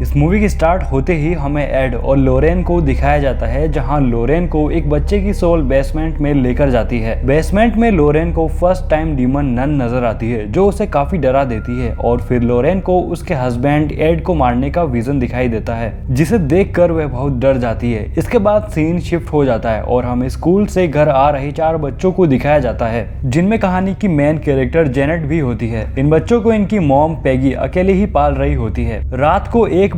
इस मूवी की स्टार्ट होते ही हमें एड और लोरेन को दिखाया जाता है, जहां लोरेन को एक बच्चे की सोल बेसमेंट में लेकर जाती है। बेसमेंट में लोरेन को फर्स्ट टाइम डीमन नन नजर आती है जो उसे काफी डरा देती है और फिर लोरेन को उसके हस्बैंड एड को मारने का विजन दिखाई देता है, जिसे देखकर वह बहुत डर जाती है। इसके बाद सीन शिफ्ट हो जाता है और हमें स्कूल से घर आ रहे 4 बच्चों को दिखाया जाता है, जिनमें कहानी की मेन कैरेक्टर जेनेट भी होती है। इन बच्चों को इनकी मॉम पेगी अकेले ही पाल रही होती है। रात को 1:04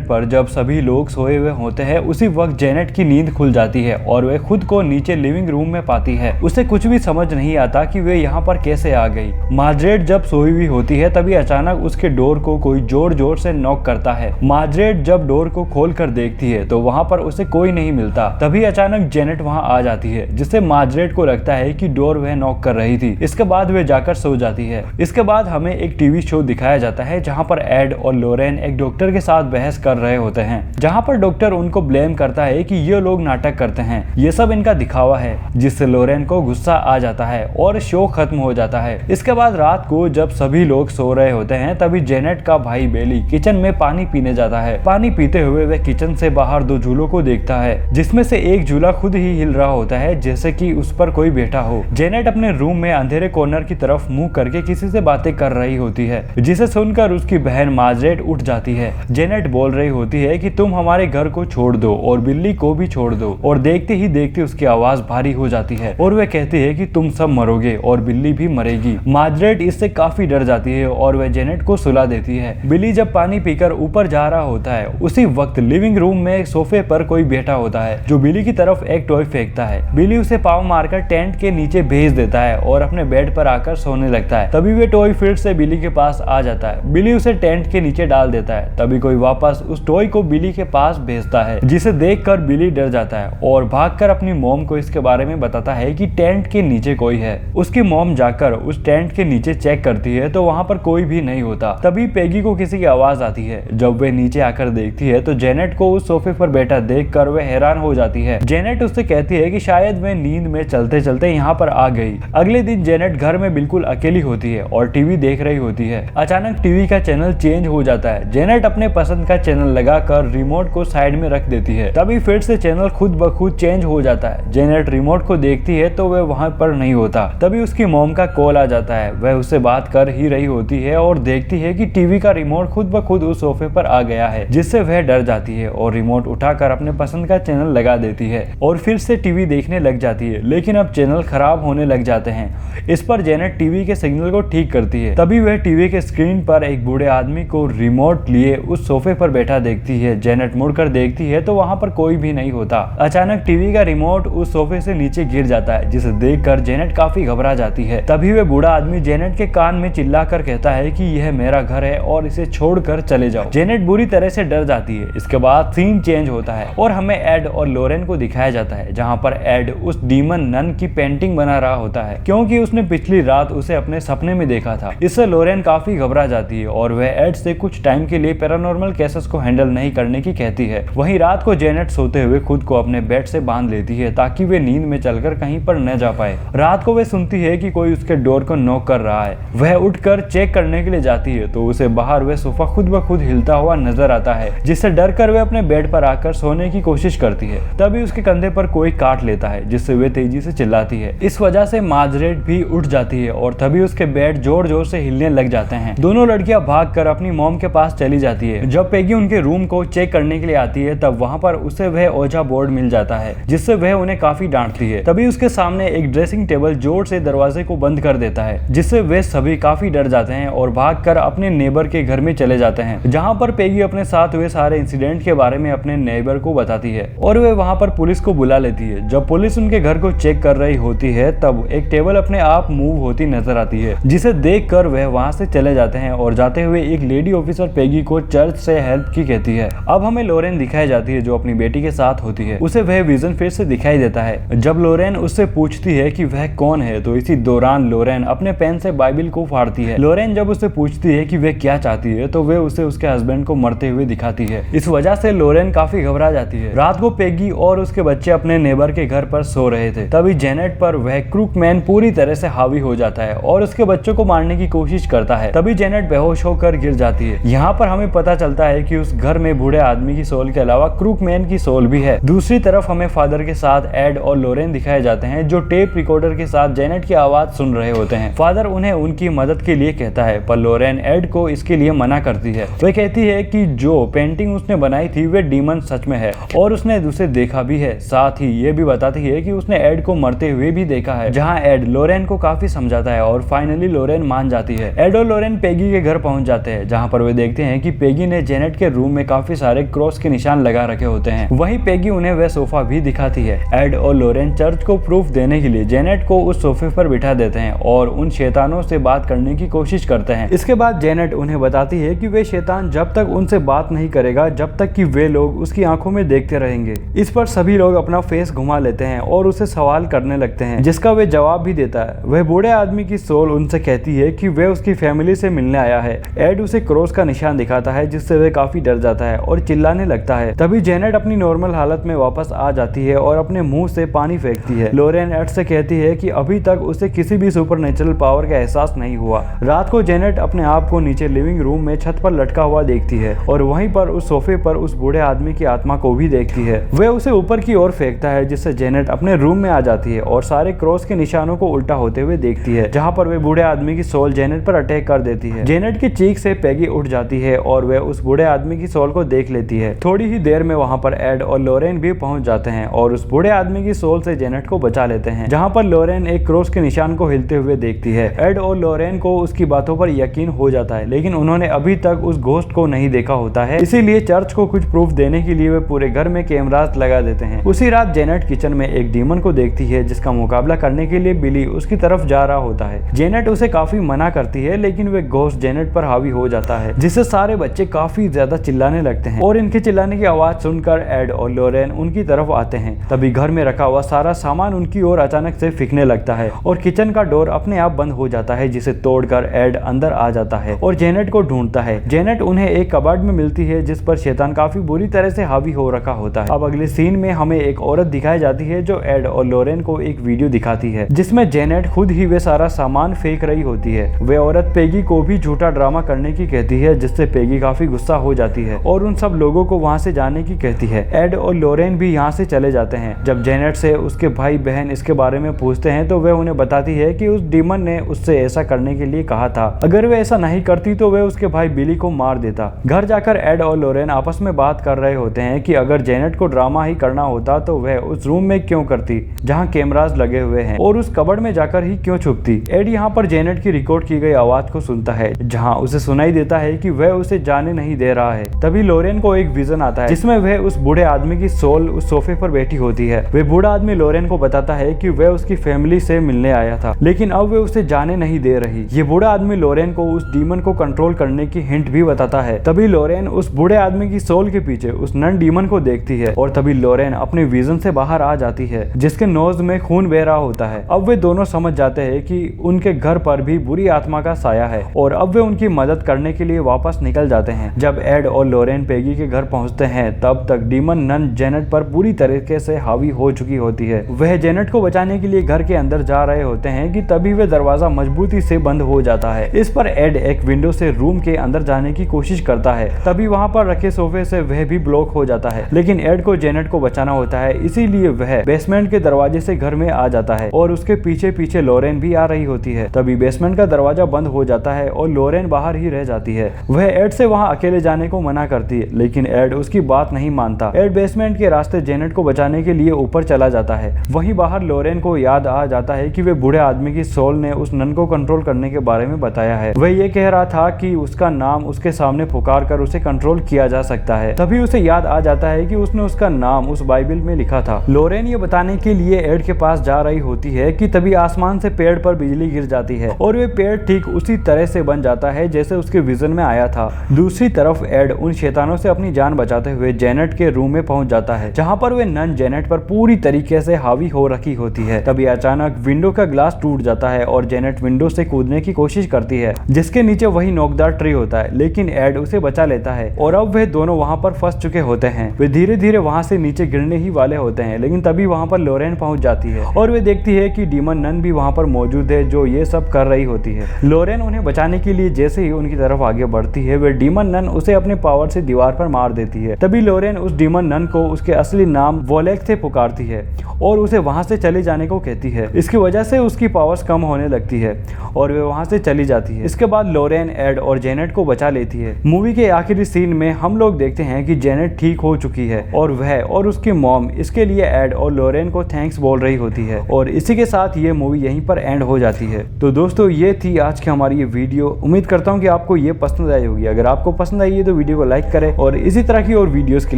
पर जब सभी लोग सोए हुए होते हैं, उसी वक्त जेनेट की नींद खुल जाती है और वह खुद को नीचे लिविंग रूम में पाती है। उसे कुछ भी समझ नहीं आता कि वे यहाँ पर कैसे आ गई। मार्जरेट जब सोई हुई होती है तभी अचानक उसके डोर को कोई जोर जोर से नॉक करता है। मार्जरेट जब डोर को खोल कर देखती है तो वहाँ पर उसे कोई नहीं मिलता। तभी अचानक जेनेट वहाँ आ जाती है, जिससे मार्जरेट को लगता है कि डोर वह नॉक कर रही थी। इसके बाद वह जाकर सो जाती है। इसके बाद हमें एक टीवी शो दिखाया जाता है जहाँ पर एड और लोरेन एक डॉक्टर के साथ बहस कर रहे होते हैं, जहाँ पर डॉक्टर उनको ब्लेम करता है कि ये लोग नाटक करते हैं, ये सब इनका दिखावा है, जिससे लोरेन को गुस्सा आ जाता है और शो खत्म हो जाता है। इसके बाद रात को जब सभी लोग सो रहे होते हैं तभी जेनेट का भाई बेली किचन में पानी पीने जाता है। पानी पीते हुए वह किचन से बाहर 2 झूलों को देखता है, जिसमें से एक झूला खुद ही हिल रहा होता है जैसे कि उस पर कोई बैठा हो। जेनेट अपने रूम में अंधेरे कॉर्नर की तरफ मुंह करके किसी से बातें कर रही होती है, जिसे सुनकर उसकी बहन मार्जरेट उठ जाती है। जेनेट बोल रही होती है कि तुम हमारे घर को छोड़ दो और बिल्ली को भी छोड़ दो, और देखते ही देखते उसकी आवाज भारी हो जाती है और वह कहती है कि तुम सब मरोगे और बिल्ली भी मरेगी। मार्जरेट इससे काफी डर जाती है और वह जेनेट को सुला देती है। बिल्ली जब पानी पीकर ऊपर जा रहा होता है, उसी वक्त लिविंग रूम में एक सोफे पर कोई बैठा होता है जो बिल्ली की तरफ एक टॉय फेंकता है। बिल्ली उसे पाँव मारकर टेंट के नीचे भेज देता है और अपने बेड पर आकर सोने लगता है। तभी वे टॉय फिर से बिल्ली के पास आ जाता है। बिल्ली उसे टेंट के नीचे डाल देता है। तभी कोई वापस उस टॉय को बिल्ली के पास भेजता है, जिसे देखकर बिल्ली डर जाता है और भागकर अपनी मॉम को इसके बारे में बताता है कि टेंट के नीचे कोई है। उसकी मॉम जाकर उस टेंट के नीचे चेक करती है तो वहाँ पर कोई भी नहीं होता। तभी पेगी को किसी की आवाज आती है। जब वे नीचे आकर देखती है तो जेनेट को उस सोफे पर बैठा देखकर वह हैरान हो जाती है। जेनेट उससे कहती है कि शायद वह नींद में चलते चलते यहाँ पर आ गई। अगले दिन जेनेट घर में बिल्कुल अकेली होती है और टीवी देख रही होती है। अचानक टीवी का चैनल चेंज हो जाता है। जेनेट अपने पसंद का चैनल लगाकर रिमोट को साइड में रख देती है। तभी फिर से चैनल खुद ब खुद चेंज हो जाता है। जेनेट रिमोट को देखती है तो वह वहां पर नहीं होता। तभी उसकी मॉम का कॉल आ जाता है। वह उससे बात कर ही रही होती है और देखती है कि टीवी का रिमोट खुद ब खुद उस सोफे पर आ गया है, जिससे वह डर जाती है और रिमोट उठाकर अपने पसंद का चैनल लगा देती है और फिर से टीवी देखने लग जाती है। लेकिन अब चैनल खराब होने लग जाते हैं। इस पर जेनेट टीवी के सिग्नल को ठीक करती है। तभी वह टीवी के स्क्रीन पर एक बूढ़े आदमी को रिमोट लिए उस सोफे पर बैठा देखती है। जेनेट मुड़कर देखती है तो वहां पर कोई भी नहीं होता। अचानक टीवी का रिमोट उस सोफे से नीचे गिर जाता है, जिसे देखकर जेनेट काफी घबरा जाती है। तभी वह बूढ़ा आदमी जेनेट के कान में चिल्लाकर कहता है कि यह मेरा घर है और इसे छोड़कर चले जाओ। जेनेट बुरी तरह से डर जाती है। इसके बाद सीन चेंज होता है और हमें एड और लोरेन को दिखाया जाता है, जहां पर एड उस डीमन नन की पेंटिंग बना रहा होता है, क्योंकि उसने पिछली रात उसे अपने सपने में देखा था। इससे लोरेन काफी घबरा जाती है और वह एड से कुछ टाइम के लिए पैरानॉर्मल केसेस को हैंडल नहीं करने की कहती है। वहीं रात को जेनेट सोते हुए खुद को अपने बेड से बांध लेती है ताकि वे नींद में चलकर कहीं पर न जा पाए। रात को वह सुनती है कि कोई उसके डोर को नॉक कर रहा है। वह उठकर चेक करने के लिए जाती है तो उसे बाहर वह सोफा खुद ब खुद हिलता हुआ नजर आता है, जिससे डर कर वह अपने बेड पर आकर सोने की कोशिश करती है। तभी उसके कंधे पर कोई काट लेता है, जिससे वे तेजी से चिल्लाती है। इस वजह से मार्जरेट भी उठ जाती है और तभी उसके बेड जोर जोर से हिलने लग जाते हैं। दोनों लड़कियां भागकर अपनी मॉम के पास चली जाती है। जब पेगी उनके रूम को चेक करने के लिए आती है तब वहां पर उसे वह ओझा बोर्ड मिल जाता है, जिससे वह उन्हें काफी डांटती है। तभी उसके सामने एक ड्रेसिंग टेबल जोर से दरवाजे को बंद कर देता है, जिससे वे सभी काफी डर जाते हैं और भागकर अपने नेबर के घर में चले जाते हैं, जहां पर पेगी अपने साथ हुए सारे इंसिडेंट के बारे में अपने नेबर को बताती है और वे वहां पर पुलिस को बुला लेती है। जब पुलिस उनके घर को चेक कर रही होती है तब एक टेबल अपने आप मूव होती नजर आती है, जिसे देखकर वह वहां से चले जाते हैं और जाते हुए एक लेडी ऑफिसर पेगी को चर्च से हेल्प की कहती है। अब हमें लोरेन दिखाई जाती है जो अपनी बेटी के साथ होती है। उसे वह विजन फिर से दिखाई देता है। जब लोरेन उससे पूछती है कि वह कौन है तो इसी दौरान लोरेन अपने पेन से बाइबल को फाड़ती है। लोरेन जब उससे पूछती है कि वह क्या चाहती है तो वह उसे उसके हस्बैंड को मरते हुए दिखाती है। इस वजह से लोरेन काफी घबरा जाती है। रात को पेगी और उसके बच्चे अपने नेबर के घर पर सो रहे थे। तभी जेनेट पर वह क्रूक मैन पूरी तरह से हावी हो जाता है और उसके बच्चों को मारने की कोशिश करता है। तभी जेनेट बेहोश होकर गिर जाती है। यहाँ पर हमें हमें पता चलता है कि उस घर में बूढ़े आदमी की सोल के अलावा क्रूकमैन की सोल भी है। दूसरी तरफ हमें फादर के साथ एड और लोरेन दिखाए जाते हैं जो टेप रिकॉर्डर के साथ जेनेट की आवाज सुन रहे होते हैं। फादर उन्हें उनकी मदद के लिए कहता है पर लोरेन एड को इसके लिए मना करती है। वह कहती है कि जो पेंटिंग उसने बनाई थी वे डीमन सच में है और उसने उसे देखा भी है। साथ ही ये भी बताती है कि उसने एड को मरते हुए भी देखा है, जहां एड लोरेन को काफी समझाता है और फाइनली लोरेन मान जाती है। एड और लोरेन पेगी के घर पहुंच जाते हैं जहां पर वे देखते हैं कि पेगी ने जेनेट के रूम में काफी सारे क्रॉस के निशान लगा रखे होते हैं। वहीं पेगी उन्हें वह सोफा भी दिखाती है। एड और लोरेन चर्च को प्रूफ देने के लिए जेनेट को उस सोफे पर बिठा देते हैं और उन शैतानों से बात करने की कोशिश करते हैं। इसके बाद जेनेट उन्हें बताती है कि वे शैतान जब तक उनसे बात नहीं करेगा जब तक कि वे लोग उसकी आंखों में देखते रहेंगे। इस पर सभी लोग अपना फेस घुमा लेते हैं और उसे सवाल करने लगते हैं जिसका वे जवाब भी देता है। वह बूढ़े आदमी की सोल उनसे कहती है कि वह उसकी फैमिली से मिलने आया है। एड उसे क्रॉस का निशान दिखाता है जिससे वह काफी डर जाता है और चिल्लाने लगता है। तभी जेनेट अपनी नॉर्मल हालत में वापस आ जाती है और अपने मुंह से पानी फेंकती है। लोरेन एड से कहती है कि अभी तक उसे किसी भी सुपरनेचुरल पावर का एहसास नहीं हुआ। रात को जेनेट अपने आप को नीचे लिविंग रूम में छत पर लटका हुआ देखती है और वहीं पर उस सोफे पर उस बूढ़े आदमी की आत्मा को भी देखती है। वह उसे ऊपर की ओर फेंकता है जिससे जेनेट अपने रूम में आ जाती है और सारे क्रॉस के निशानों को उल्टा होते हुए देखती है, जहां पर वे बूढ़े आदमी की सोल जेनेट पर अटैक कर देती है। जेनेट की चीख से पेगी उठ जाती है और वह उस बूढ़े आदमी की सोल को देख लेती है। थोड़ी ही देर में वहां पर एड और लोरेन भी पहुंच जाते हैं और उस बूढ़े आदमी की सोल से जेनेट को बचा लेते हैं, जहां पर लोरेन एक क्रॉस के निशान को हिलते हुए देखती है। एड और लोरेन को उसकी बातों पर यकीन हो जाता है, लेकिन उन्होंने अभी तक उस घोस्ट को नहीं देखा होता है, इसीलिए चर्च को कुछ प्रूफ देने के लिए वे पूरे घर में कैमरास लगा देते हैं। उसी रात जेनेट किचन में एक डीमन को देखती है जिसका मुकाबला करने के लिए बिली उसकी तरफ जा रहा होता है। जेनेट उसे काफी मना करती है, लेकिन वे घोस्ट जेनेट पर हावी हो जाता है जिससे सारे बच्चे काफी ज्यादा चिल्लाने लगते हैं और इनके चिल्लाने की आवाज सुनकर एड और लोरेन उनकी तरफ आते हैं। तभी घर में रखा हुआ सारा सामान उनकी ओर अचानक से फेंकने लगता है और किचन का डोर अपने आप बंद हो जाता है, जिसे तोड़कर एड अंदर आ जाता है और जेनेट को ढूंढता है। जेनेट उन्हें एक कबर्ड में मिलती है जिस पर शैतान काफी बुरी तरह से हावी हो रखा होता है। अब अगले सीन में हमें एक औरत दिखाई जाती है जो एड और लोरेन को एक वीडियो दिखाती है जिसमें जेनेट खुद ही वे सारा सामान फेंक रही होती है। वे औरत पेगी को भी झूठा ड्रामा करने की कहती है जिससे पेगी काफी गुस्सा हो जाती है और उन सब लोगों को वहां से जाने की कहती है। एड और लोरेन भी यहाँ से चले जाते हैं। जब जेनेट से उसके भाई बहन इसके बारे में पूछते हैं तो वह उन्हें बताती है कि उस डीमन ने उससे ऐसा करने के लिए कहा था। अगर वे ऐसा नहीं करती तो वह उसके भाई बिली को मार देता। घर जाकर एड और लोरेन आपस में बात कर रहे होते हैं कि अगर जेनेट को ड्रामा ही करना होता तो वह उस रूम में क्यों करती जहां कैमरास लगे हुए हैं और उस कबर्ड में जाकर ही क्यों छुपती। एड यहाँ पर जेनेट की रिकॉर्ड की गई आवाज को सुनता है जहाँ उसे सुनाई देता है कि वह उसे जाने नहीं दे रहा है। तभी लोरेन को एक विजन आता है जिसमें वह उस बूढ़े आदमी की सोल उस सोफे पर बैठी होती है। वह बूढ़ा आदमी लोरेन को बताता है कि वह उसकी फैमिली से मिलने आया था, लेकिन अब वह उसे जाने नहीं दे रही। ये बूढ़ा आदमी लोरेन को उस डीमन को कंट्रोल करने की हिंट भी बताता है। तभी लोरेन उस बूढ़े आदमी की सोल के पीछे उस नन डीमन को देखती है और तभी लोरेन अपने विजन से बाहर आ जाती है जिसके नोज में खून बह रहा होता है। अब वे दोनों समझ जाते हैं कि उनके घर पर भी बुरी आत्मा का साया है और अब वे उनकी मदद करने के लिए वापस निकल जाते हैं। जब एड और लोरेन पेगी के घर पहुंचते हैं तब तक डीमन नन जेनेट पर पूरी तरीके से हावी हो चुकी होती है। वह जेनेट को बचाने के लिए घर के अंदर जा रहे होते हैं कि तभी वह दरवाजा मजबूती से बंद हो जाता है। इस पर एड एक विंडो से रूम के अंदर जाने की कोशिश करता है, तभी वहां पर रखे सोफे से वह भी ब्लॉक हो जाता है, लेकिन एड को जेनेट को बचाना होता है, इसीलिए वह बेसमेंट के दरवाजे से घर में आ जाता है और उसके पीछे पीछे लोरेन भी आ रही होती है। तभी बेसमेंट का दरवाजा बंद हो जाता है और लोरेन बाहर ही रह जाती है। वह एड से वहां अकेले जाने को मना करती है, लेकिन एड उसकी बात नहीं मानता। एड बेसमेंट के रास्ते जेनेट को बचाने के लिए ऊपर चला जाता है। वहीं बाहर लोरेन को याद आ जाता है कि वे बूढ़े आदमी की सोल ने उस नन को कंट्रोल करने के बारे में बताया है। वह ये कह रहा था कि उसका नाम उसके सामने पुकार कर उसे कंट्रोल किया जा सकता है। तभी उसे याद आ जाता है कि उसने उसका नाम उस बाइबल में लिखा था। लोरेन ये बताने के लिए एड के पास जा रही होती है कि तभी आसमान से पेड़ पर बिजली गिर जाती है और वे पेड़ ठीक उसी तरह से बन जाता है जैसे उसके विजन में आया था। दूसरी तरफ एड उन शैतानों से अपनी जान बचाते हुए जेनेट के रूम में पहुंच जाता है, जहां पर वे नन जेनेट पर पूरी तरीके से हावी हो रखी होती है। तभी अचानक विंडो का ग्लास टूट जाता है और जेनेट विंडो से कूदने की कोशिश करती है, जिसके नीचे वही नोकदार ट्री होता है, लेकिन एड उसे बचा लेता है और अब वे दोनों वहां पर फंस चुके होते हैं। वे धीरे धीरे वहां से नीचे गिरने ही वाले होते हैं, लेकिन तभी वहां पर लोरेन पहुंच जाती है और वे देखती है कि डीमन नन भी वहां पर मौजूद है जो ये सब कर रही होती है। लोरेन उन्हें बचाने के लिए जैसे ही उनकी तरफ आगे बढ़ती है हुए डीमन नन उसे अपने पावर से दीवार पर मार देती है। तभी लोरेन उस डीमन नन को उसके असली नाम वोलेक से पुकारती है और उसे वहां से चले जाने को कहती है। इसकी वजह से उसकी पावर्स कम होने लगती है और वे वहां से चली जाती है। इसके बाद लोरेन एड और जेनेट को बचा लेती है। मूवी के आखिरी सीन में हम लोग देखते हैं कि जेनेट ठीक हो चुकी है और वह और उसकी मॉम इसके लिए एड और लोरेन को थैंक्स बोल रही होती है और इसी के साथ ये मूवी यहीं पर एंड हो जाती है। तो दोस्तों ये थी आज की हमारी ये वीडियो। उम्मीद करता हूँ कि आपको ये पसंद आई होगी। अगर आपको पसंद आई है तो वीडियो को लाइक करें और इसी तरह की और वीडियोस के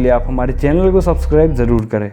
लिए आप हमारे चैनल को सब्सक्राइब जरूर करें।